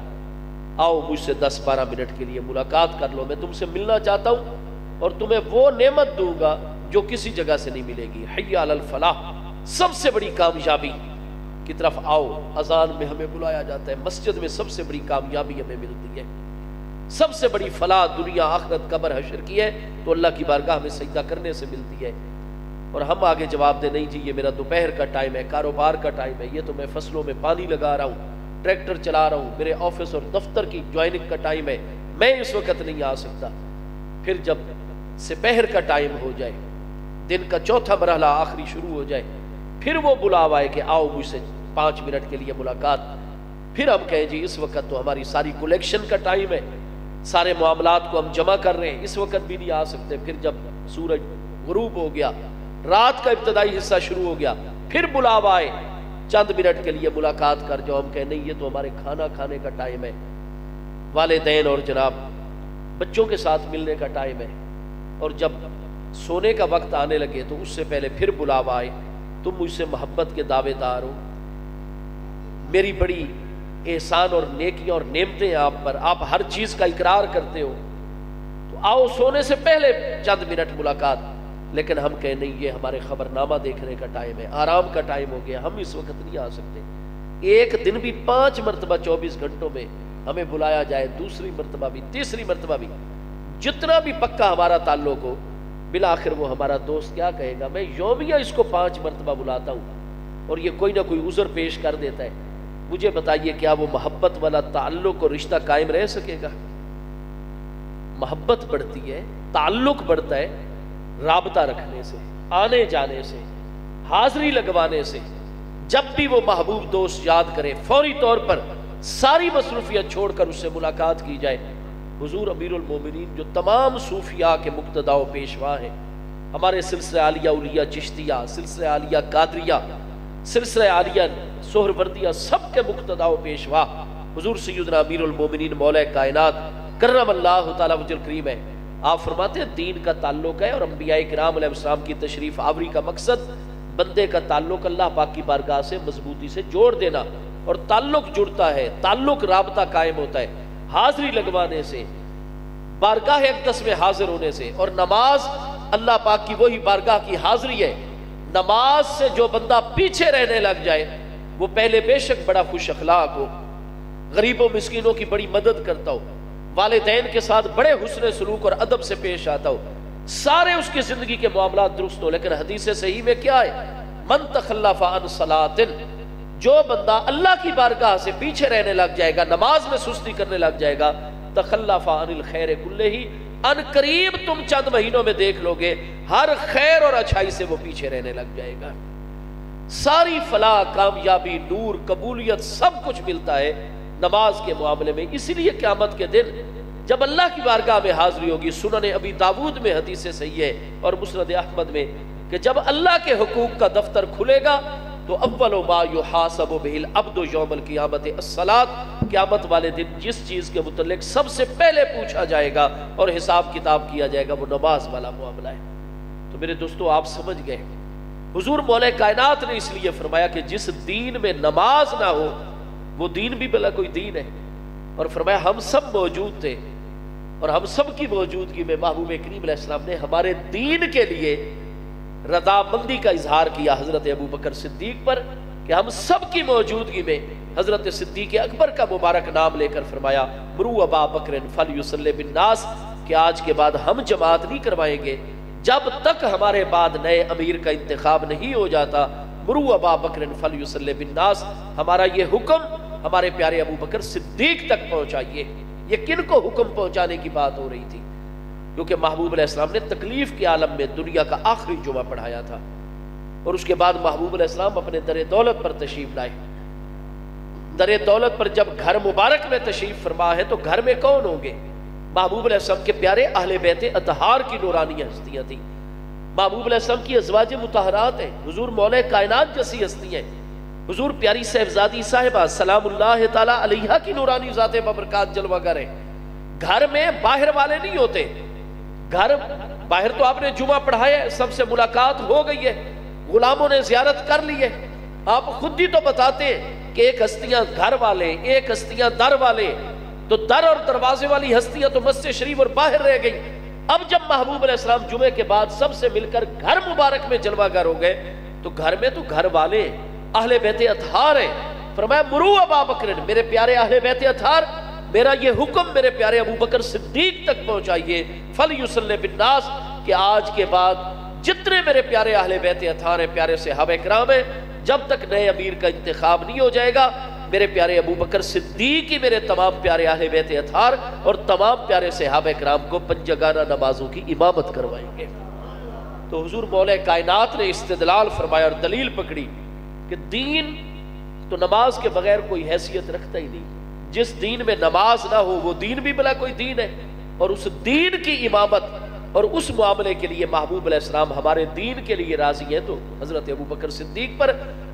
آؤ مجھ سے 10-12 منٹ کے لیے ملاقات کر لو، میں تم سے ملنا چاہتا ہوں اور تمہیں وہ نعمت دوں گا جو کسی جگہ سے نہیں ملے گی، حی علی الفلاح، سب سے بڑی کامیابی کی طرف آؤ۔ اذان میں ہمیں بلایا جاتا ہے، مسجد میں سب سے بڑی کامیابی ہمیں ملتی ہے، سب سے بڑی فلاح دنیا آخرت قبر حشر کی ہے تو اللہ کی بارگاہ میں سجدہ کرنے سے ملتی ہے، اور ہم آگے جواب دیں نہیں جی یہ میرا دوپہر کا ٹائم ہے، کاروبار کا ٹائم ہے، یہ تو میں فصلوں میں پانی لگا رہا ہوں، ٹریکٹر چلا رہا ہوں، میرے آفس اور دفتر کی جوائننگ کا ٹائم ہے، میں اس وقت نہیں آ سکتا۔ پھر جب سپہر کا ٹائم ہو جائے، دن کا چوتھا مرحلہ آخری شروع ہو جائے، پھر وہ بلاوا ہے کہ آؤ مجھ سے 5 منٹ کے لیے ملاقات، پھر ہم کہیں جی اس وقت تو ہماری ساری کلیکشن کا ٹائم ہے، سارے معاملات کو ہم جمع کر رہے ہیں، اس وقت بھی نہیں آ سکتے۔ پھر جب سورج غروب ہو گیا، رات کا ابتدائی حصہ شروع ہو گیا، پھر بلاوا آئے چند منٹ کے لیے ملاقات کر جو ہم کہیں نہیں یہ تو ہمارے کھانا کھانے کا ٹائم ہے، والدین اور جناب بچوں کے ساتھ ملنے کا ٹائم ہے، اور جب سونے کا وقت آنے لگے تو اس سے پہلے پھر بلاوا آئے تم مجھ سے محبت کے دعوے دار ہو، میری بڑی احسان اور نیکیاں اور نعمتیں ہیں آپ پر، آپ ہر چیز کا اقرار کرتے ہو، تو آؤ سونے سے پہلے چند منٹ ملاقات۔ لیکن ہم کہیں نہیں یہ ہمارے خبر نامہ دیکھنے کا ٹائم ہے، آرام کا ٹائم ہو گیا، ہم اس وقت نہیں آ سکتے۔ ایک دن بھی 5 مرتبہ 24 گھنٹوں میں ہمیں بلایا جائے، دوسری مرتبہ بھی، تیسری مرتبہ بھی، جتنا بھی پکا ہمارا تعلق ہو، بالآخر وہ ہمارا دوست کیا کہے گا میں یومیہ اس کو 5 مرتبہ بلاتا ہوں اور یہ کوئی نہ کوئی عذر پیش کر دیتا ہے، مجھے بتائیے کیا وہ محبت والا تعلق اور رشتہ قائم رہ سکے گا؟ محبت بڑھتی ہے، تعلق بڑھتا ہے رابطہ رکھنے سے، آنے جانے سے، حاضری لگوانے سے۔ جب بھی وہ محبوب دوست یاد کرے فوری طور پر ساری مصروفیت چھوڑ کر اس سے ملاقات کی جائے۔ حضور امیر المومنین جو تمام صوفیاء کے مقتدا و پیشوا ہیں، ہمارے سلسلہ عالیہ اولیاء چشتیہ، سلسلہ عالیہ قادریہ، سلسلہ عالیہ سہروردیہ، سب کے مقتدا و پیشوا حضور سیدنا امیر المومنین مولا کائنات کرم اللہ تعالیٰ وجہ الکریم ہے۔ آپ فرماتے ہیں دین کا تعلق ہے اور انبیاء کرام علیہ السلام کی تشریف آوری کا مقصد بندے کا تعلق اللہ پاک کی بارگاہ سے مضبوطی سے جوڑ دینا، اور تعلق جڑتا ہے، تعلق رابطہ قائم ہوتا ہے حاضری لگوانے سے، بارگاہ اقدس میں حاضر ہونے سے۔ اور نماز اللہ پاک کی وہی بارگاہ کی حاضری ہے، نماز سے جو بندہ پیچھے رہنے لگ جائے وہ پہلے بے شک بڑا خوش اخلاق ہو، غریبوں مسکینوں کی بڑی مدد کرتا ہو، والدین کے ساتھ بڑے حسن سلوک اور ادب سے پیش آتا ہو، سارے اس کی زندگی کے معاملات درست ہو۔ لیکن حدیث صحیح میں کیا ہے؟ من تخلف عن صلاۃ، جو بندہ اللہ کی بارگاہ سے پیچھے رہنے لگ جائے گا، نماز میں سستی کرنے لگ جائے گا، تخلف عن الخیر کلہ، ان قریب تم چند مہینوں میں دیکھ لو گے ہر خیر اور اچھائی سے وہ پیچھے رہنے لگ جائے گا۔ ساری فلاح، کامیابی، نور، قبولیت سب کچھ ملتا ہے نماز کے معاملے میں۔ اسی لیے قیامت کے دن جب اللہ کی بارگاہ میں حاضری ہوگی، سنن ابی داود میں حدیث صحیح ہے اور مسند احمد میں، کہ جب اللہ کے حقوق کا دفتر کھلے گا تو اول ما یحاسب بہ العبد یوم القیامت الصلاۃ، قیامت والے دن جس چیز کے متعلق سب سے پہلے پوچھا جائے گا اور حساب کتاب کیا جائے گا وہ نماز والا معاملہ ہے۔ تو میرے دوستو آپ سمجھ گئے، حضور مولا کائنات نے اس لیے فرمایا کہ جس دین میں نماز نہ ہو وہ دین بھی بلا کوئی دین ہے، اور فرمایا ہم سب موجود تھے اور ہم سب کی موجودگی میں محبوب کریم علیہ السلام نے ہمارے دین کے لیے رضامندی کا اظہار کیا حضرت ابو بکر صدیق پر، کہ ہم سب کی موجودگی میں حضرت صدیق اکبر کا مبارک نام لے کر فرمایا مرو ابا بکر فلیصلی بالناس، کہ آج کے بعد ہم جماعت نہیں کروائیں گے جب تک ہمارے بعد نئے امیر کا انتخاب نہیں ہو جاتا۔ مرو ابا بکر فلیصلی بالناس، ہمارا یہ حکم ہمارے پیارے ابو بکر صدیق تک پہنچائیے۔ یہ کن کو حکم پہنچانے کی بات ہو رہی تھی؟ کیونکہ محبوب علیہ السلام نے تکلیف کے عالم میں دنیا کا آخری جمعہ پڑھایا تھا، اور اس کے بعد محبوب علیہ السلام اپنے در دولت پر تشریف لائے۔ در دولت پر جب گھر مبارک میں تشریف فرما ہے تو گھر میں کون ہوں گے؟ محبوب علیہ السلام کے پیارے اہل بیت اطہار کی نورانی ہستیاں تھیں، محبوب علیہ السلام کی ازواج مطہرات ہیں، حضور مولا کائنات جیسی ہستی ہیں، حضور پیاری صاحبزادی صاحبہ سلام اللہ تعالی علیہا کی نورانی ذات ببرکات جلوہ گر ہیں۔ گھر میں باہر والے نہیں ہوتے، گھر باہر تو آپ نے جمعہ پڑھایا ہے، سب سے ملاقات ہو گئی ہے، غلاموں نے زیارت کر لی ہے، آپ خود ہی تو بتاتے ہیں کہ ایک ہستیاں گھر والے، ایک ہستیاں در والے، تو در اور دروازے والی ہستیاں تو مسجد شریف اور باہر رہ گئی۔ اب جب محبوب علیہ السلام جمعے کے بعد سب سے مل کر گھر مبارک میں جلوہ گر ہو گئے، تو گھر میں تو گھر والے اہل بیت اطہار ہیں۔ فرمایا مرو ابا بکر، میرے پیارے اہل بیت اطہار، میرا یہ حکم میرے پیارے ابو بکر صدیق تک پہنچائیے، فلیصلی بالناس، کہ آج کے بعد جتنے میرے پیارے اہل بیت اطہار ہیں، پیارے صحابہ کرام ہیں، جب تک نئے امیر کا انتخاب نہیں ہو جائے گا، میرے پیارے ابو بکر صدیق ہی میرے تمام پیارے اہل بیت اطہار اور تمام پیارے صحابہ کرام کو پنجگانہ نمازوں کی امامت کروائیں گے۔ تو حضور مولا کائنات نے استدلال فرمایا اور دلیل پکڑی کہ دین تو نماز کے بغیر کوئی حیثیت رکھتا ہی نہیں، جس دین میں نماز نہ ہو وہ دین بھی بلا کوئی دین ہے، اور اس دین کی امامت اور اس معاملے کے لیے محبوب علیہ السلام ہمارے دین کے لیے راضی ہیں۔ تو حضرت ابو بکر صدیق پر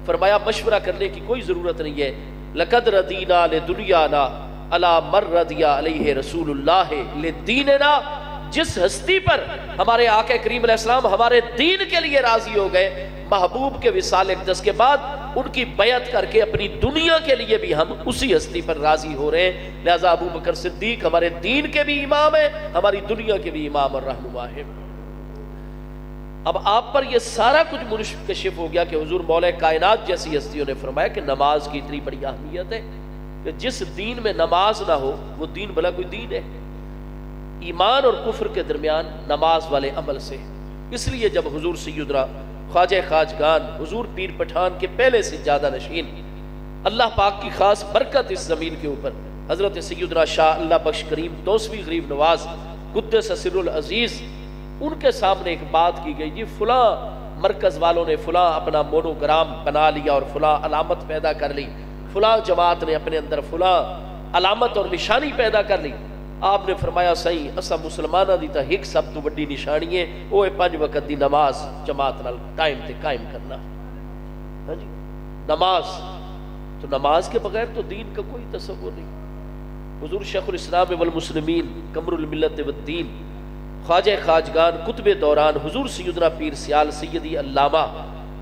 فرمایا مشورہ کرنے کی کوئی ضرورت نہیں ہے، لقد ردینا لدنیانا الا مر رضی علیہ رسول اللہ لدیننا، جس ہستی پر ہمارے آقا کریم علیہ السلام ہمارے دین کے لیے راضی ہو گئے، محبوب کے وصال اقدس کے بعد ان کی بیعت کر کے اپنی دنیا کے لیے بھی ہم اسی ہستی پر راضی ہو رہے ہیں۔ لہذا ابو بکر صدیق ہمارے دین کے بھی امام ہیں، ہماری دنیا کے بھی امام اور رہنما ہیں۔ اب آپ پر یہ سارا کچھ منکشف ہو گیا کہ حضور مولا کائنات جیسی ہستیوں نے فرمایا کہ نماز کی اتنی بڑی اہمیت ہے کہ جس دین میں نماز نہ ہو وہ دین بھلا کوئی دین ہے۔ ایمان اور کفر کے درمیان نماز والے عمل سے، اس لیے جب حضور سیدنا خواجہ خواجگان حضور پیر پٹھان کے پہلے سے زیادہ نشین، اللہ پاک کی خاص برکت اس زمین کے اوپر، حضرت سیدنا شاہ اللہ بخش کریم توسوی غریب نواز قدس سر العزیز، ان کے سامنے ایک بات کی گئی، جی فلاں مرکز والوں نے فلاں اپنا مونوگرام بنا لیا اور فلاں علامت پیدا کر لی، فلاں جماعت نے اپنے اندر فلاں علامت اور نشانی پیدا کر لی۔ آپ نے فرمایا صحیح، اسا مسلمانہ دی تا ایک سب تو بڑی نشانی ہے، وہ ہے 5 وقت دی نماز جماعت نال ٹائم تے قائم کرنا۔ ہاں جی، نماز تو نماز کے بغیر تو دین کا کوئی تصور نہیں۔ حضور شیخ الاسلام والمسلمین قمر الملت والدین خواجہ خواجگان قطب دوران حضور سیدنا پیر سیال سیدی علامہ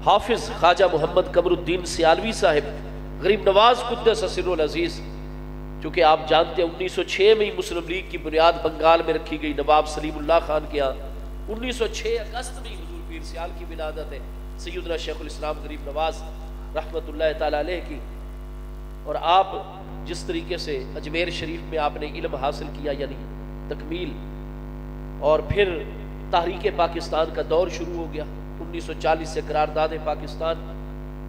حافظ خواجہ محمد قمر الدین سیالوی صاحب غریب نواز قدس سر العزیز، چونکہ آپ جانتے ہیں 1906 میں ہی مسلم لیگ کی بنیاد بنگال میں رکھی گئی نواب سلیم اللہ خان کے ہاں، 1906 اگست میں حضور پیر سیال کی ولادت ہے۔ سیدنا شیخ الاسلام غریب نواز رحمت اللہ تعالیٰ علیہ کی، اور آپ جس طریقے سے اجمیر شریف میں آپ نے علم حاصل کیا، یعنی تکمیل، اور پھر تحریک پاکستان کا دور شروع ہو گیا 1940 سے قرارداد پاکستان،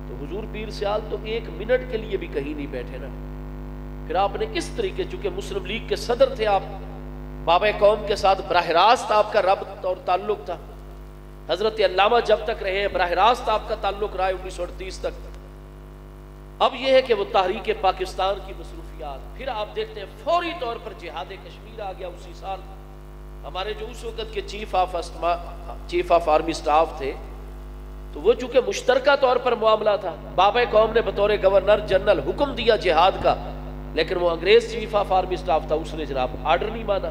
تو حضور پیر سیال تو ایک منٹ کے لیے بھی کہیں نہیں بیٹھے نا۔ پھر آپ نے اس طریقے، چونکہ مسلم لیگ کے صدر تھے آپ، بابا قوم کے ساتھ براہ راست آپ کا ربط اور تعلق تھا، حضرت علامہ جب تک رہے ہیں براہ راست آپ کا تعلق رہا ہے 1938 تک۔ اب یہ ہے کہ وہ تحریک پاکستان کی مصروفیات، پھر آپ دیکھتے ہیں فوری طور پر جہاد کشمیر آ گیا اسی سال۔ ہمارے جو اس وقت کے چیف آف آرمی سٹاف تھے، تو وہ چونکہ مشترکہ طور پر معاملہ تھا، بابا قوم نے بطور گورنر جنرل حکم دیا جہاد کا، لیکن وہ انگریز چیف آف آرمی سٹاف تھا، اس نے جناب آرڈر نہیں مانا۔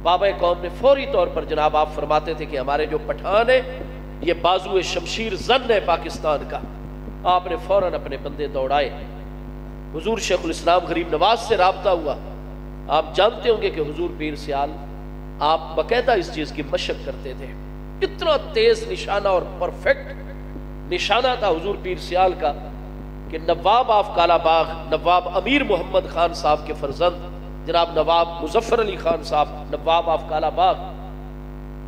بابا قوم نے فوری طور پر، جناب آپ فرماتے تھے کہ ہمارے جو پٹھان ہیں یہ بازو شمشیر زن ہے پاکستان کا، آپ نے فوراً اپنے بندے دوڑائے۔ حضور شیخ الاسلام غریب نواز سے رابطہ ہوا۔ آپ جانتے ہوں گے کہ حضور پیر سیال آپ باقاعدہ اس چیز کی مشق کرتے تھے، اتنا تیز نشانہ اور پرفیکٹ نشانہ تھا حضور پیر سیال کا کہ نواب آف کالا باغ، نواب امیر محمد خان صاحب کے فرزند جناب نواب مظفر علی خان صاحب، نواب آف کالا باغ،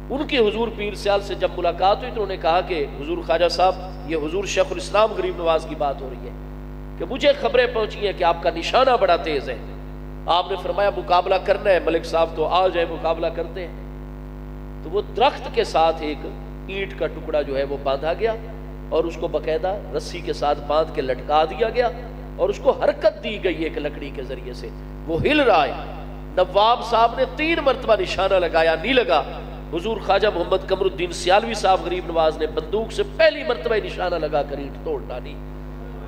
ان کی حضور پیر سیال سے جب ملاقات ہوئی تو انہوں نے کہا کہ حضور خواجہ صاحب، یہ حضور شیخ الاسلام غریب نواز کی بات ہو رہی ہے کہ مجھے خبریں پہنچی ہیں کہ آپ کا نشانہ بڑا تیز ہے۔ آپ نے فرمایا مقابلہ کرنا ہے ملک صاحب تو آ جائے، مقابلہ کرتے ہیں۔ تو وہ درخت کے ساتھ ایک اینٹ کا ٹکڑا جو ہے وہ باندھا گیا، اور اس کو باقاعدہ رسی کے ساتھ باندھ کے لٹکا دیا گیا، اور اس کو حرکت دی گئی ایک لکڑی کے ذریعے سے، وہ ہل رہا ہے۔ نواب صاحب نے 3 مرتبہ نشانہ لگایا، نہیں لگا۔ حضور خواجہ محمد قمر الدین سیالوی صاحب غریب نواز نے بندوق سے پہلی مرتبہ نشانہ لگا کر اینٹ توڑ ڈالی۔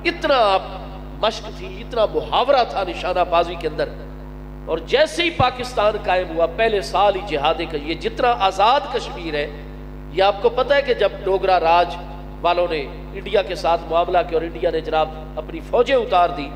اتنا مشق تھی، اتنا محاورہ تھا نشانہ بازی کے اندر۔ اور جیسے ہی پاکستان قائم ہوا، پہلے سال ہی جہاد کا، یہ جتنا آزاد کشمیر ہے، یہ آپ کو پتہ ہے کہ جب ڈوگرا راج والوں نے انڈیا کے ساتھ معاملہ کیا اور انڈیا نے جناب اپنی فوجیں اتار دی،